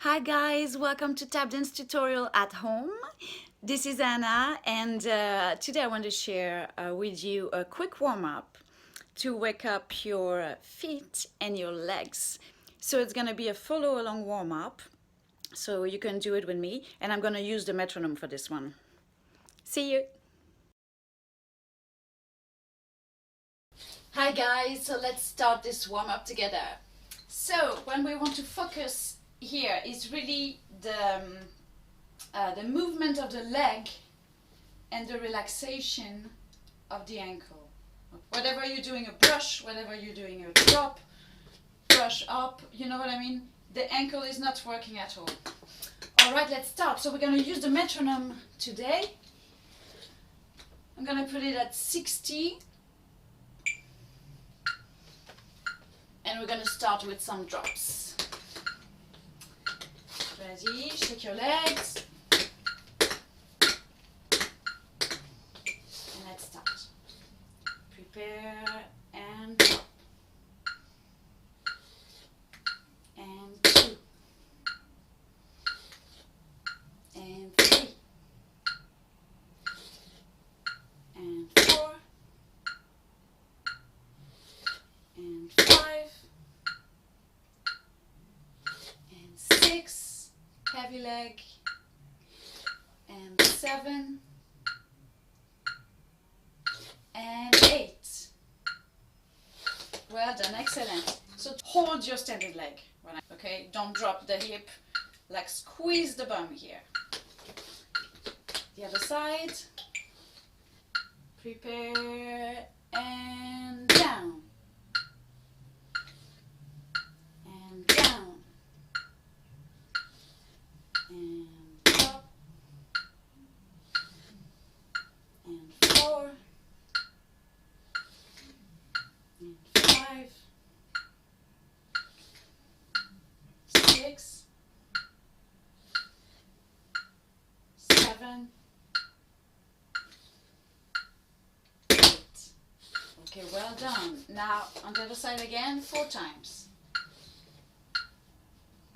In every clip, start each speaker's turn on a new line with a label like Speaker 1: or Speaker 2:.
Speaker 1: Hi guys, welcome to tap dance tutorial at home. This is Anna and today I want to share with you a quick warm-up to wake up your feet and your legs. So it's gonna be a follow along warm-up, so you can do it with me, and I'm gonna use the metronome for this one. See you! Hi guys, so let's start this warm-up together. So when we want to focus here is really the movement of the leg and the relaxation of the ankle. Whatever you're doing a brush, whatever you're doing a drop, brush up, you know what I mean? The ankle is not working at all. Alright, let's start. So we're going to use the metronome today. I'm going to put it at 60. And we're going to start with some drops. Ready? Shake your legs. And let's start. Prepare and drop. And 2. And 3. And 4. And 5. And 6. Heavy leg. And 7. And 8. Well done, excellent. So hold your standing leg, okay? Don't drop the hip, like squeeze the bum here. The other side. Prepare and down. And down. And up. And 4. And 5. 6. 7. 8. Okay, well done. Now on the other side again, 4 times.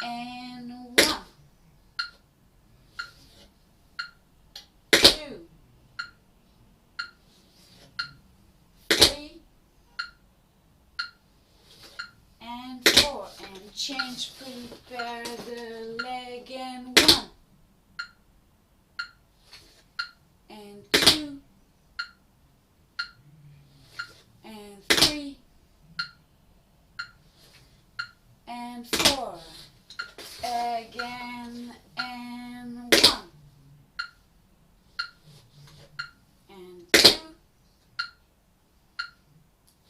Speaker 1: And 1. 2. 3. And 4. And change, prepare the leg, and 1. And 2. And 3. And 4. Again, and 1. And 2.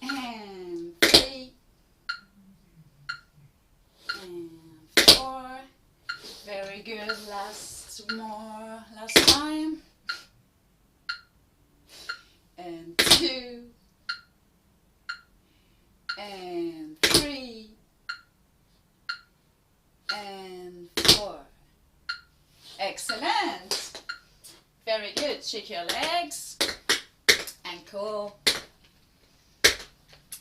Speaker 1: And 3. And 4. Very good. Last time. And 2. And 3. And 4. Excellent. Very good. Shake your legs. Ankle.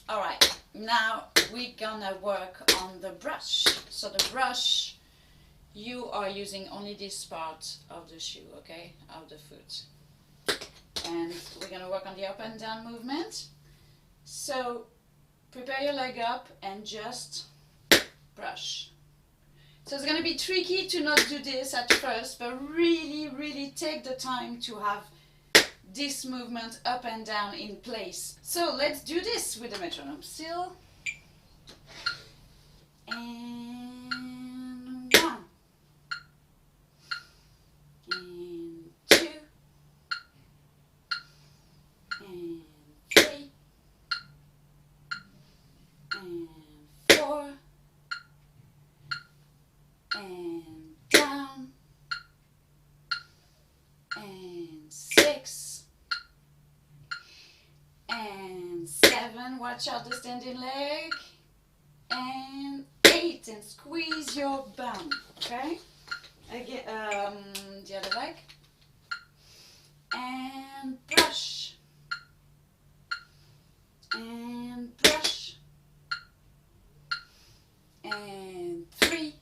Speaker 1: Alright, now we're gonna work on the brush. So the brush, you are using only this part of the shoe, okay? Of the foot. And we're gonna work on the up and down movement. So prepare your leg up and just brush. So it's gonna be tricky to not do this at first, but really take the time to have this movement up and down in place. So let's do this with the metronome. Still. And 1. And 2. And 3. And 4. And down. And 6. And 7. Watch out the standing leg. And 8. And squeeze your bum. Okay? Again, the other leg. And brush. And brush. And 3.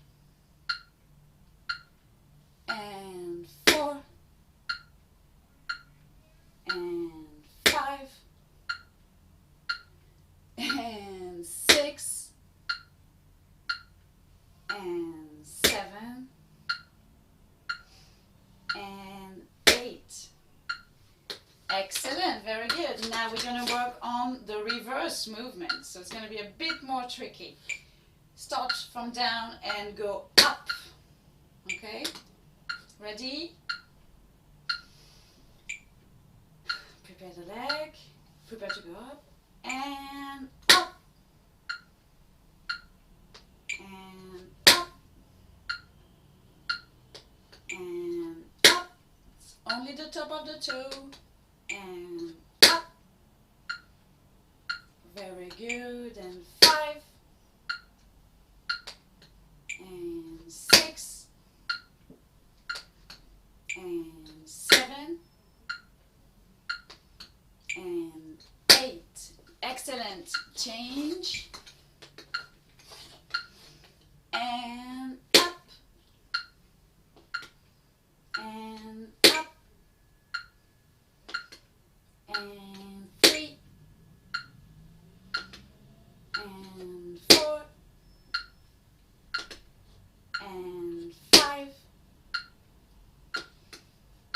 Speaker 1: now we're going to work on the reverse movement. So it's going to be a bit more tricky. Start from down and go up. Okay? Ready? Prepare the leg. Prepare to go up. And up. And up. And up. It's only the top of the toe. And up. Very good. And 5. And 6. And 7. And 8. Excellent. Change. And up. And up. And 3. And 4. And 5.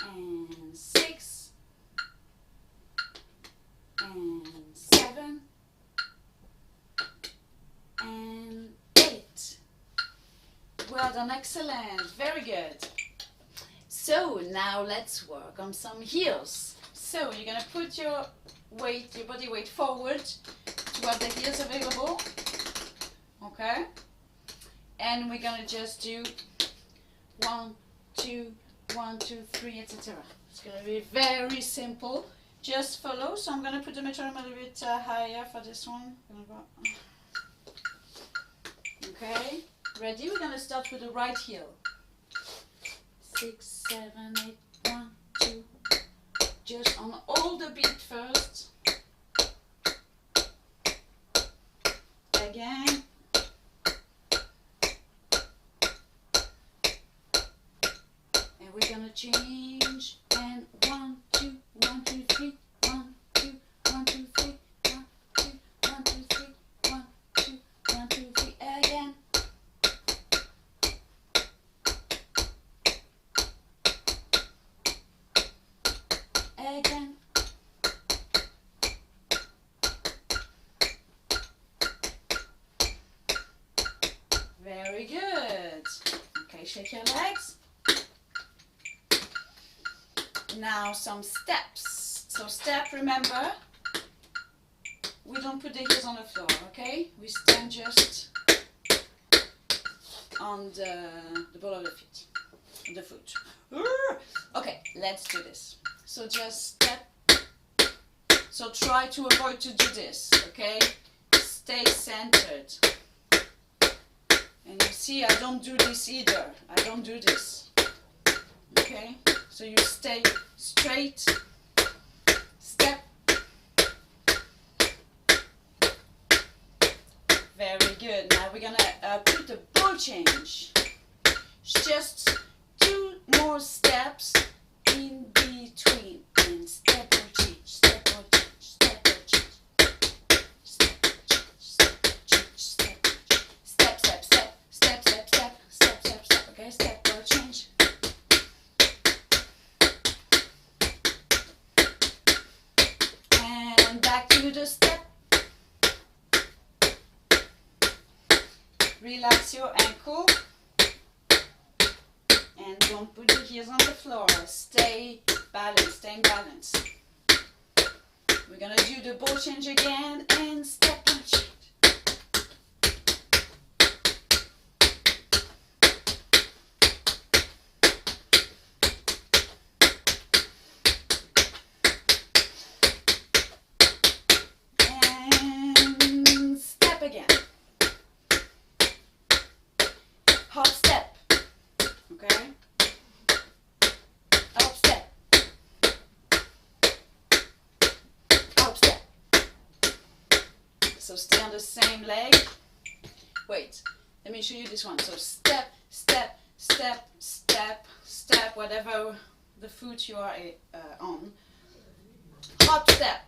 Speaker 1: And 6. And 7. And 8. Well done, excellent, very good. So now let's work on some heels. So you're gonna put your weight, your body weight forward to have the heels available. Okay? And we're gonna just do 1, 2, 1, 2, 3, etc. It's gonna be very simple. Just follow. So I'm gonna put the metronome a little bit higher for this one. Okay, ready? We're gonna start with the right heel. 6, 7, 8, 1, 2. Just on all the beat first. Again. And we're gonna change. And 1, 2, 1, 2, 3. 1, 2, 1, 2, 3. 1, 2, 1, 2, 3. 1, 2, 1, 2, 3. Again. Again. Very good. Okay, shake your legs. Now some steps. So step, remember, we don't put the heels on the floor, okay? We stand just on the ball of the feet, the foot. Okay, let's do this. So just step. So try to avoid to do this, okay? Stay centered. And you see, I don't do this either. I don't do this. Okay? So you stay straight. Step. Very good. Now we're gonna put the ball change. Just 2 more steps in between. And step or change, step or change, step or change. Step or change, step or change, step or change. Step, step, step, step, step, step, step, step, step. Okay, step or change. And back to the step. Relax your ankle. And don't put your heels on the floor. Stay balanced, stay in balance. We're gonna do the ball change again and step and change. And step again. Hop step. Okay? Up step. Up step. So stay on the same leg. Wait, let me show you this one. So step, step, step, step, step, whatever the foot you are on. Hop step.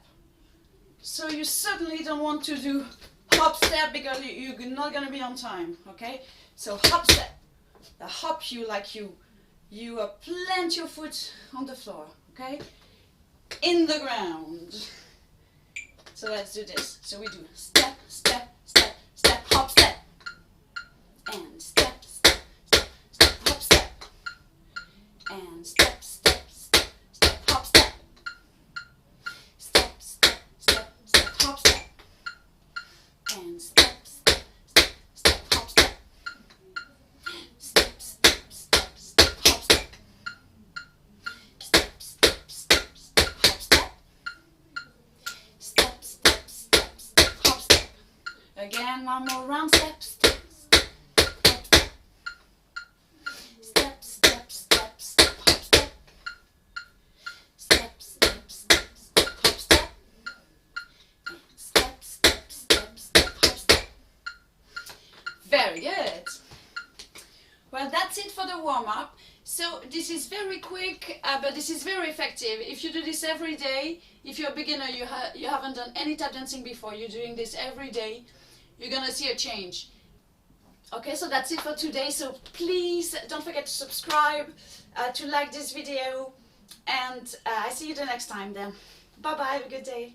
Speaker 1: So you certainly don't want to do hop step because you're not going to be on time, okay? So hop step. The hop you like you plant your foot on the floor, okay? In the ground. So let's do this. So we do step, step, step, step, hop, step. And step, step, step, step, hop, step. And step, step, step, step, hop, step. Step, step, step, step, hop, step. And step, step, step, step, hop, step. Step, step, step, step, hop, step. Step, step, step, step, hop, step. Step, step, step, step, hop, step. Again, one more round. Step, step, step, hop, step. Step, step, step, step, hop, step. Step, step, step, step, hop, step. And step, step, step, step, hop, step. Very good. Well, that's it for the warm-up. So this is very quick, but this is very effective. If you do this every day, if you're a beginner, you haven't done any tap dancing before, you're doing this every day, you're gonna see a change. Okay, so that's it for today. So please don't forget to subscribe, to like this video, and I see you the next time then. Bye bye, have a good day.